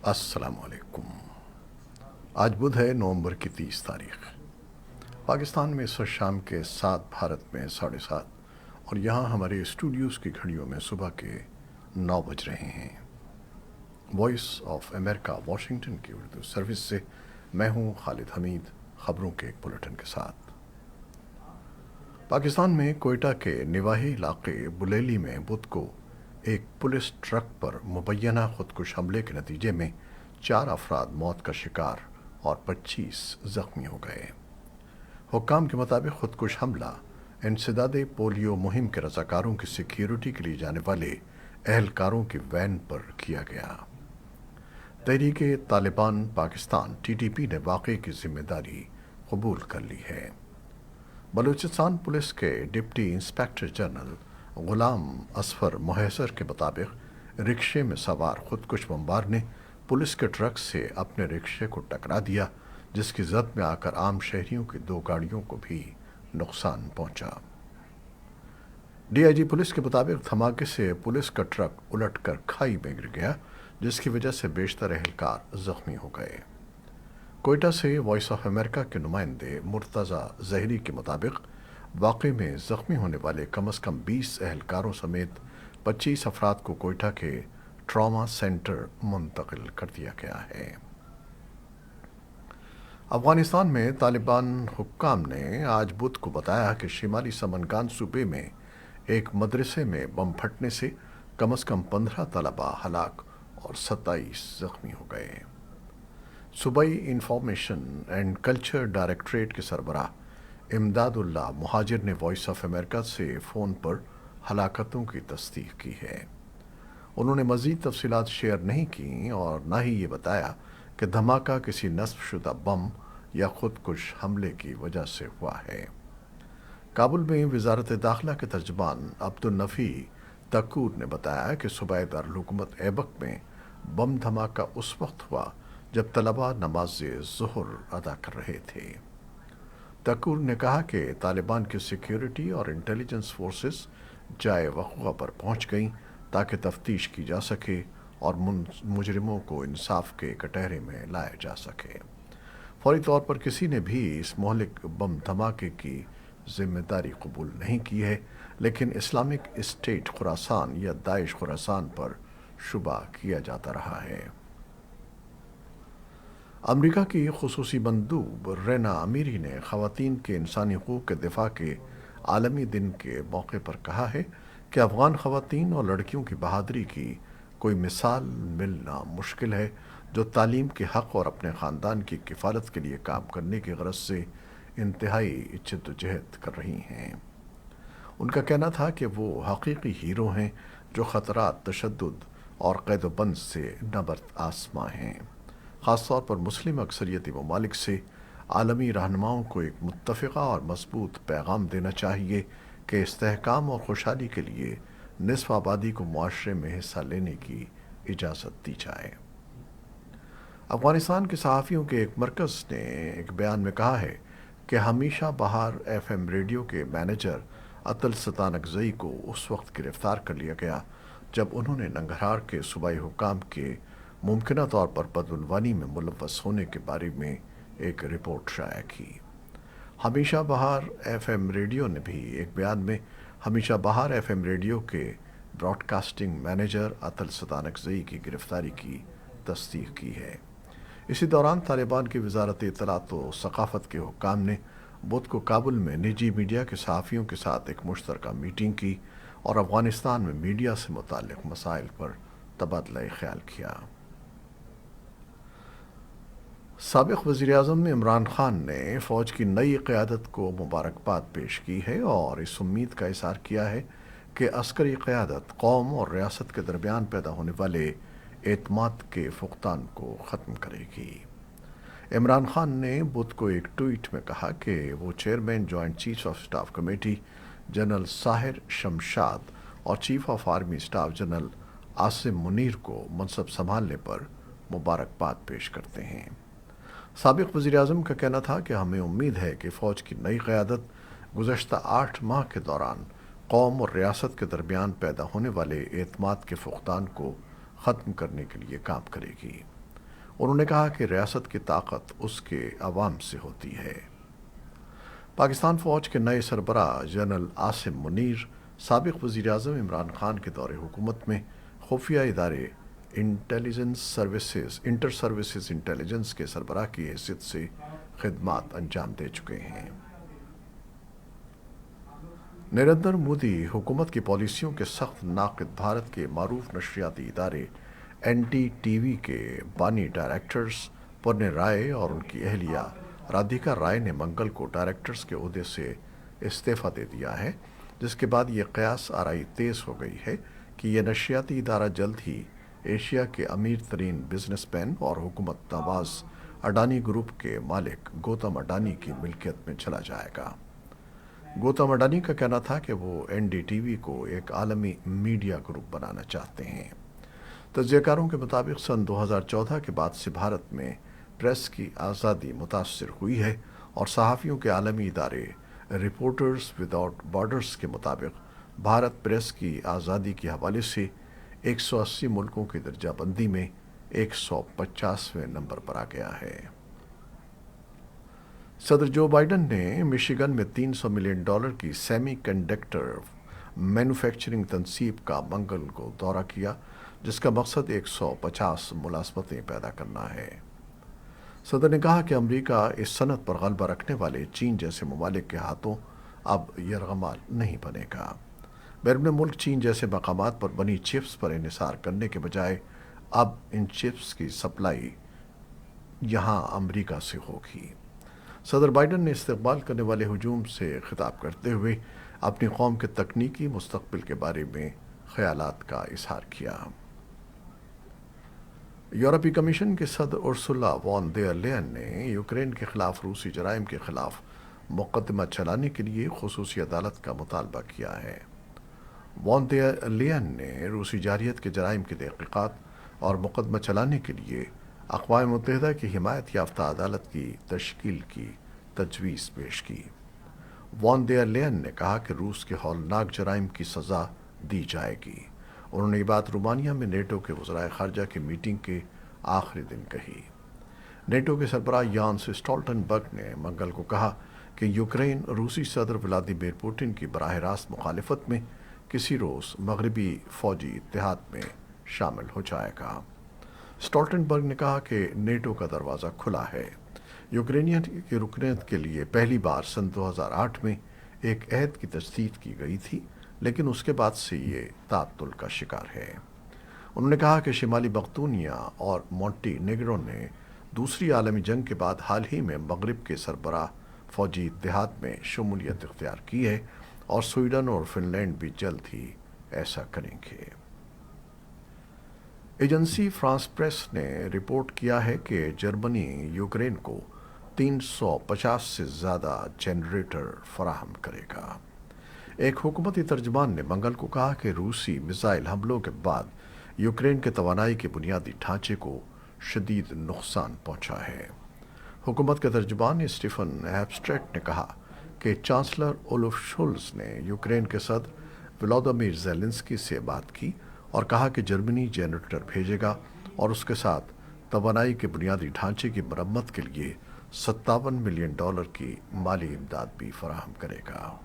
السلام علیکم۔ آج بدھ ہے، نومبر کی 30 تاریخ۔ پاکستان میں اس وقت شام کے 7، بھارت میں 7:30، اور یہاں ہمارے اسٹوڈیوز کی گھڑیوں میں صبح کے 9 بج رہے ہیں۔ وائس آف امریکہ واشنگٹن کی اردو سروس سے میں ہوں خالد حمید، خبروں کے ایک بلیٹن کے ساتھ۔ پاکستان میں کوئٹہ کے نواحی علاقے بلیلی میں بدھ کو ایک پولیس ٹرک پر مبینہ خودکش حملے کے نتیجے میں 4 افراد موت کا شکار اور 25 زخمی ہو گئے۔ حکام کے مطابق خودکش حملہ انسداد پولیو مہم کے رضاکاروں کی سیکیورٹی کے لیے جانے والے اہلکاروں کی وین پر کیا گیا۔ تحریک طالبان پاکستان (TTP) نے واقعے کی ذمہ داری قبول کر لی ہے۔ بلوچستان پولیس کے ڈپٹی انسپکٹر جنرل غلام اصفر محیسر کے مطابق رکشے میں سوار خودکش بمبار نے پولیس کے ٹرک سے اپنے رکشے کو ٹکرا دیا، جس کی زد میں آ کر عام شہریوں کی 2 گاڑیوں کو بھی نقصان پہنچا۔ DIG پولیس کے مطابق دھماکے سے پولیس کا ٹرک الٹ کر کھائی میں گر گیا، جس کی وجہ سے بیشتر اہلکار زخمی ہو گئے۔ کوئٹہ سے وائس آف امریکہ کے نمائندے مرتضی ظہری کے مطابق واقعے میں زخمی ہونے والے کم از کم 20 اہلکاروں سمیت 25 افراد کو کوئٹہ کے ٹراما سینٹر منتقل کر دیا گیا ہے۔ افغانستان میں طالبان حکام نے آج بدھ کو بتایا کہ شمالی سمنگان صوبے میں ایک مدرسے میں بم پھٹنے سے کم از کم 15 طلباء ہلاک اور 27 زخمی ہو گئے۔ صوبائی انفارمیشن اینڈ کلچر ڈائریکٹوریٹ کے سربراہ امداد اللہ مہاجر نے وائس آف امریکہ سے فون پر ہلاکتوں کی تصدیق کی ہے۔ انہوں نے مزید تفصیلات شیئر نہیں کیں اور نہ ہی یہ بتایا کہ دھماکہ کسی نصب شدہ بم یا خودکش حملے کی وجہ سے ہوا ہے۔ کابل میں وزارت داخلہ کے ترجمان عبدالنفی تکور نے بتایا کہ صوبائی دارالحکومت ایبک میں بم دھماکہ اس وقت ہوا جب طلباء نماز ظہر ادا کر رہے تھے۔ تکور نے کہا کہ طالبان کی سیکیورٹی اور انٹیلیجنس فورسز جائے وقوع پر پہنچ گئیں تاکہ تفتیش کی جا سکے اور مجرموں کو انصاف کے کٹہرے میں لایا جا سکے۔ فوری طور پر کسی نے بھی اس مہلک بم دھماکے کی ذمہ داری قبول نہیں کی ہے، لیکن اسلامک اسٹیٹ خراسان یا داعش خراسان پر شبہ کیا جاتا رہا ہے۔ امریکہ کی خصوصی مندوب رینا امیری نے خواتین کے انسانی حقوق کے دفاع کے عالمی دن کے موقع پر کہا ہے کہ افغان خواتین اور لڑکیوں کی بہادری کی کوئی مثال ملنا مشکل ہے جو تعلیم کے حق اور اپنے خاندان کی کفالت کے لیے کام کرنے کی غرض سے انتہائی جدوجہد کر رہی ہیں۔ ان کا کہنا تھا کہ وہ حقیقی ہیرو ہیں جو خطرات، تشدد اور قید و بند سے نبرد آسماں ہیں۔ خاص طور پر مسلم اکثریتی ممالک سے عالمی رہنماؤں کو ایک متفقہ اور مضبوط پیغام دینا چاہیے کہ استحکام اور خوشحالی کے لیے نصف آبادی کو معاشرے میں حصہ لینے کی اجازت دی جائے۔ افغانستان کے صحافیوں کے ایک مرکز نے ایک بیان میں کہا ہے کہ ہمیشہ بہار FM ریڈیو کے مینیجر اتل ستانکزئی کو اس وقت گرفتار کر لیا گیا جب انہوں نے ننگرہار کے صوبائی حکام کے ممکنہ طور پر بدعنوانی میں ملوث ہونے کے بارے میں ایک رپورٹ شائع کی۔ ہمیشہ بہار FM ریڈیو نے بھی ایک بیان میں ہمیشہ بہار FM ریڈیو کے براڈ کاسٹنگ مینیجر اتل ستانکزئی کی گرفتاری کی تصدیق کی ہے۔ اسی دوران طالبان کی وزارت اطلاعات و ثقافت کے حکام نے بدھ کو کابل میں نجی میڈیا کے صحافیوں کے ساتھ ایک مشترکہ میٹنگ کی اور افغانستان میں میڈیا سے متعلق مسائل پر تبادلہ خیال کیا۔ سابق وزیراعظم عمران خان نے فوج کی نئی قیادت کو مبارکباد پیش کی ہے اور اس امید کا اظہار کیا ہے کہ عسکری قیادت قوم اور ریاست کے درمیان پیدا ہونے والے اعتماد کے فقدان کو ختم کرے گی۔ عمران خان نے بدھ کو ایک ٹویٹ میں کہا کہ وہ chairman joint chief of staff committee general Sahir Shamshad اور chief of army staff general Asim Munir کو منصب سنبھالنے پر مبارکباد پیش کرتے ہیں۔ سابق وزیراعظم کا کہنا تھا کہ ہمیں امید ہے کہ فوج کی نئی قیادت گزشتہ 8 ماہ کے دوران قوم اور ریاست کے درمیان پیدا ہونے والے اعتماد کے فقدان کو ختم کرنے کے لیے کام کرے گی۔ انہوں نے کہا کہ ریاست کی طاقت اس کے عوام سے ہوتی ہے۔ پاکستان فوج کے نئے سربراہ جنرل عاصم منیر سابق وزیر اعظم عمران خان کے دور حکومت میں خفیہ ادارے انٹر سروسز انٹیلیجنس کے سربراہ کی حیثیت سے خدمات انجام دے چکے ہیں۔ نریندر مودی حکومت کی پالیسیوں کے سخت ناقد بھارت کے معروف نشریاتی ادارے این ڈی ٹی وی کے بانی ڈائریکٹرز پرنیہ رائے اور ان کی اہلیہ رادھیکا رائے نے منگل کو ڈائریکٹرز کے عہدے سے استعفیٰ دے دیا ہے، جس کے بعد یہ قیاس آرائی تیز ہو گئی ہے کہ یہ نشریاتی ادارہ جلد ہی ایشیا کے امیر ترین بزنس مین اور حکومت نواز اڈانی گروپ کے مالک گوتم اڈانی کی ملکیت میں چلا جائے گا۔ گوتم اڈانی کا کہنا تھا کہ وہ این ڈی ٹی وی کو ایک عالمی میڈیا گروپ بنانا چاہتے ہیں۔ تجزیہ کاروں کے مطابق سن 2014 کے بعد سے بھارت میں پریس کی آزادی متاثر ہوئی ہے اور صحافیوں کے عالمی ادارے رپورٹرز وداؤٹ بارڈرز کے مطابق بھارت پریس کی آزادی کے حوالے سے 180 ملکوں کی درجہ بندی میں 150ویں نمبر پر آ گیا ہے۔ صدر جو بائیڈن نے مشیگن میں $300 ملین کی سیمی کنڈکٹر مینوفیکچرنگ تنصیب کا منگل کو دورہ کیا، جس کا مقصد 150 ملازمتیں پیدا کرنا ہے۔ صدر نے کہا کہ امریکہ اس صنعت پر غلبہ رکھنے والے چین جیسے ممالک کے ہاتھوں اب یرغمال نہیں بنے گا۔ بیرون ملک چین جیسے مقامات پر بنی چپس پر انحصار کرنے کے بجائے اب ان چپس کی سپلائی یہاں امریکہ سے ہوگی۔ صدر بائیڈن نے استقبال کرنے والے ہجوم سے خطاب کرتے ہوئے اپنی قوم کے تکنیکی مستقبل کے بارے میں خیالات کا اظہار کیا۔ یورپی کمیشن کے صدر ارسولا وان دیر لیئن نے یوکرین کے خلاف روسی جرائم کے خلاف مقدمہ چلانے کے لیے خصوصی عدالت کا مطالبہ کیا ہے۔ وان دیر لیئن نے روسی جارحیت کے جرائم کی تحقیقات اور مقدمہ چلانے کے لیے اقوام متحدہ کی حمایت یافتہ عدالت کی تشکیل کی تجویز پیش کی۔ وان دیر لیئن نے کہا کہ روس کے ہولناک جرائم کی سزا دی جائے گی۔ انہوں نے یہ بات رومانیہ میں نیٹو کے وزرائے خارجہ کی میٹنگ کے آخری دن کہی۔ نیٹو کے سربراہ یانس اسٹولٹنبرگ نے منگل کو کہا کہ یوکرین روسی صدر ولادیمیر پوٹن کی براہ راست مخالفت میں کسی روز مغربی فوجی اتحاد میں شامل ہو جائے گا۔ اسٹولٹنبرگ نے کہا کہ نیٹو کا دروازہ کھلا ہے۔ یوکرینین کی رکنیت کے لیے پہلی بار سن 2008 میں ایک عہد کی تجدید کی گئی تھی، لیکن اس کے بعد سے یہ تعطل کا شکار ہے۔ انہوں نے کہا کہ شمالی مقدونیہ اور مونٹی نیگرو نے دوسری عالمی جنگ کے بعد حال ہی میں مغرب کے سربراہ فوجی اتحاد میں شمولیت اختیار کی ہے اور سویڈن اور فن لینڈ بھی جلد ہی ایسا کریں گے۔ ایجنسی فرانس پریس نے رپورٹ کیا ہے کہ جرمنی یوکرین کو 350 سے زیادہ جنریٹر فراہم کرے گا۔ ایک حکومتی ترجمان نے منگل کو کہا کہ روسی میزائل حملوں کے بعد یوکرین کے توانائی کے بنیادی ڈھانچے کو شدید نقصان پہنچا ہے۔ حکومت کے ترجمان اسٹیفن ہیپسٹریٹ نے کہا کہ چانسلر اولف شولز نے یوکرین کے صدر ولادیمیر زیلنسکی سے بات کی اور کہا کہ جرمنی جنریٹر بھیجے گا اور اس کے ساتھ توانائی کے بنیادی ڈھانچے کی مرمت کے لیے $57 ملین کی مالی امداد بھی فراہم کرے گا۔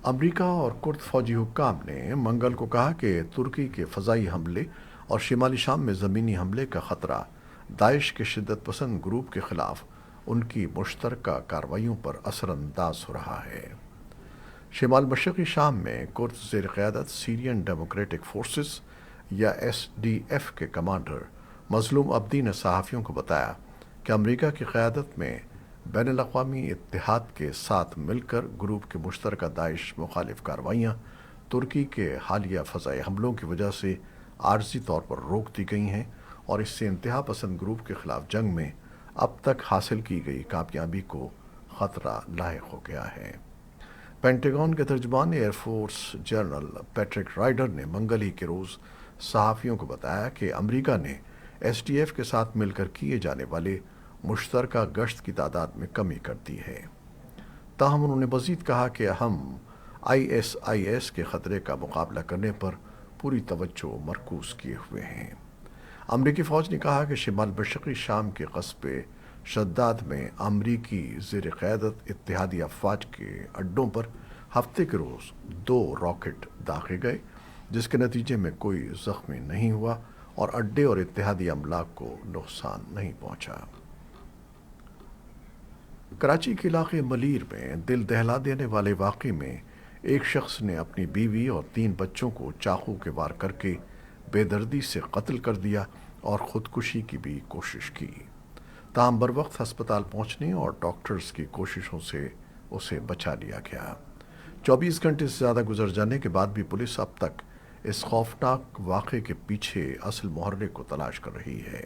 امریکہ اور کرد فوجی حکام نے منگل کو کہا کہ ترکی کے فضائی حملے اور شمالی شام میں زمینی حملے کا خطرہ داعش کے شدت پسند گروپ کے خلاف ان کی مشترکہ کارروائیوں پر اثر انداز ہو رہا ہے۔ شمال مشرقی شام میں کرد زیر قیادت سیرین ڈیموکریٹک فورسز یا SDF کے کمانڈر مظلوم عبدی نے صحافیوں کو بتایا کہ امریکہ کی قیادت میں بین الاقوامی اتحاد کے ساتھ مل کر گروپ کے مشترکہ داعش مخالف کارروائیاں ترکی کے حالیہ فضائی حملوں کی وجہ سے عارضی طور پر روک دی گئی ہیں اور اس سے انتہا پسند گروپ کے خلاف جنگ میں اب تک حاصل کی گئی کامیابی کو خطرہ لاحق ہو گیا ہے۔ پینٹاگون کے ترجمان air force general Patrick Ryder نے منگل ہی کے روز صحافیوں کو بتایا کہ امریکہ نے SDF کے ساتھ مل کر کیے جانے والے مشترکہ گشت کی تعداد میں کمی کر دی ہے۔ تاہم انہوں نے مزید کہا کہ ہم ISIS کے خطرے کا مقابلہ کرنے پر پوری توجہ مرکوز کیے ہوئے ہیں۔ امریکی فوج نے کہا کہ شمال مشرقی شام کے قصبے شداد میں امریکی زیر قیادت اتحادی افواج کے اڈوں پر ہفتے کے روز 2 راکٹ داغے گئے، جس کے نتیجے میں کوئی زخمی نہیں ہوا اور اڈے اور اتحادی املاک کو نقصان نہیں پہنچا۔ کراچی کے علاقے ملیر میں دل دہلا دینے والے واقعے میں ایک شخص نے اپنی بیوی اور 3 بچوں کو چاقو کے وار کر کے بے دردی سے قتل کر دیا اور خودکشی کی بھی کوشش کی، تاہم بروقت ہسپتال پہنچنے اور ڈاکٹرز کی کوششوں سے اسے بچا لیا گیا۔ 24 گھنٹے سے زیادہ گزر جانے کے بعد بھی پولیس اب تک اس خوفناک واقعے کے پیچھے اصل محرک کو تلاش کر رہی ہے۔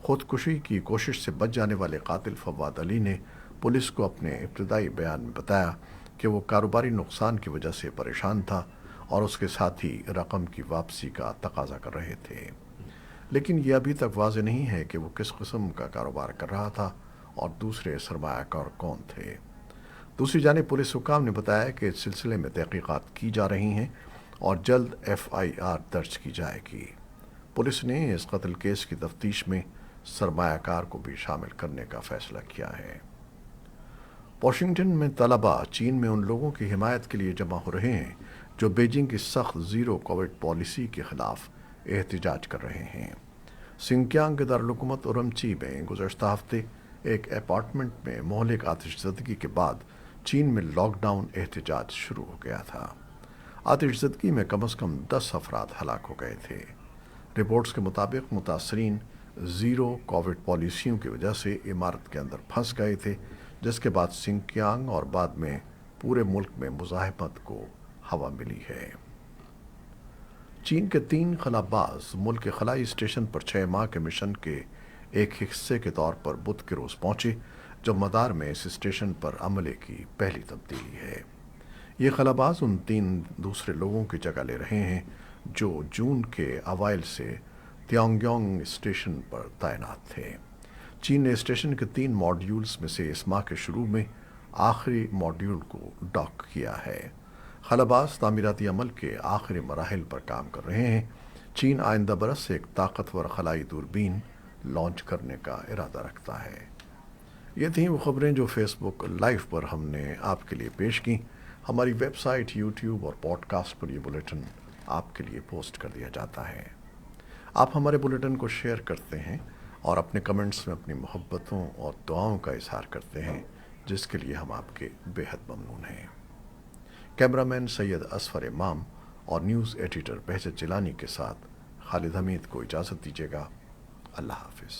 خودکشی کی کوشش سے بچ جانے والے قاتل فواد علی نے پولیس کو اپنے ابتدائی بیان میں بتایا کہ وہ کاروباری نقصان کی وجہ سے پریشان تھا اور اس کے ساتھی رقم کی واپسی کا تقاضا کر رہے تھے، لیکن یہ ابھی تک واضح نہیں ہے کہ وہ کس قسم کا کاروبار کر رہا تھا اور دوسرے سرمایہ کار کون تھے۔ دوسری جانب پولیس حکام نے بتایا کہ اس سلسلے میں تحقیقات کی جا رہی ہیں اور جلد FIR درج کی جائے گی۔ پولیس نے اس قتل کیس کی تفتیش میں سرمایہ کار کو بھی شامل کرنے کا فیصلہ کیا ہے۔ واشنگٹن میں طلباء چین میں ان لوگوں کی حمایت کے لیے جمع ہو رہے ہیں جو بیجنگ کی سخت زیرو کووڈ پالیسی کے خلاف احتجاج کر رہے ہیں۔ سنکیانگ کے دارالحکومت اورمچی میں گزشتہ ہفتے ایک اپارٹمنٹ میں مہلک آتش زدگی کے بعد چین میں لاک ڈاؤن احتجاج شروع ہو گیا تھا۔ آتش زدگی میں کم از کم 10 افراد ہلاک ہو گئے تھے۔ رپورٹس کے مطابق متاثرین زیرو کووڈ پالیسیوں کی وجہ سے عمارت کے اندر پھنس گئے تھے، جس کے بعد سنکیانگ اور بعد میں پورے ملک میں مزاحمت کو ہوا ملی ہے۔ چین کے 3 خلا باز ملک کے خلائی اسٹیشن پر 6 ماہ کے مشن کے ایک حصے کے طور پر بدھ کے روز پہنچے، جو مدار میں اس اسٹیشن پر عملے کی پہلی تبدیلی ہے۔ یہ خلا باز ان 3 دوسرے لوگوں کی جگہ لے رہے ہیں جو جون کے اوائل سے تیانگیانگ اسٹیشن پر تعینات تھے۔ چین نے اسٹیشن کے 3 ماڈیولز میں سے اس ماہ کے شروع میں آخری ماڈیول کو ڈاک کیا ہے۔ خلا باز تعمیراتی عمل کے آخری مراحل پر کام کر رہے ہیں۔ چین آئندہ برس ایک طاقتور خلائی دوربین لانچ کرنے کا ارادہ رکھتا ہے۔ یہ تھیں وہ خبریں جو فیس بک لائیو پر ہم نے آپ کے لیے پیش کی۔ ہماری ویب سائٹ، یوٹیوب اور پوڈ کاسٹ پر یہ بلیٹن آپ کے لیے پوسٹ کر دیا جاتا ہے۔ آپ ہمارے بلیٹن کو شیئر کرتے ہیں اور اپنے کمنٹس میں اپنی محبتوں اور دعاؤں کا اظہار کرتے ہیں، جس کے لیے ہم آپ کے بے حد ممنون ہیں۔ کیمرامین سید اصفر امام اور نیوز ایڈیٹر بہجت جیلانی کے ساتھ خالد حمید کو اجازت دیجیے گا۔ اللہ حافظ۔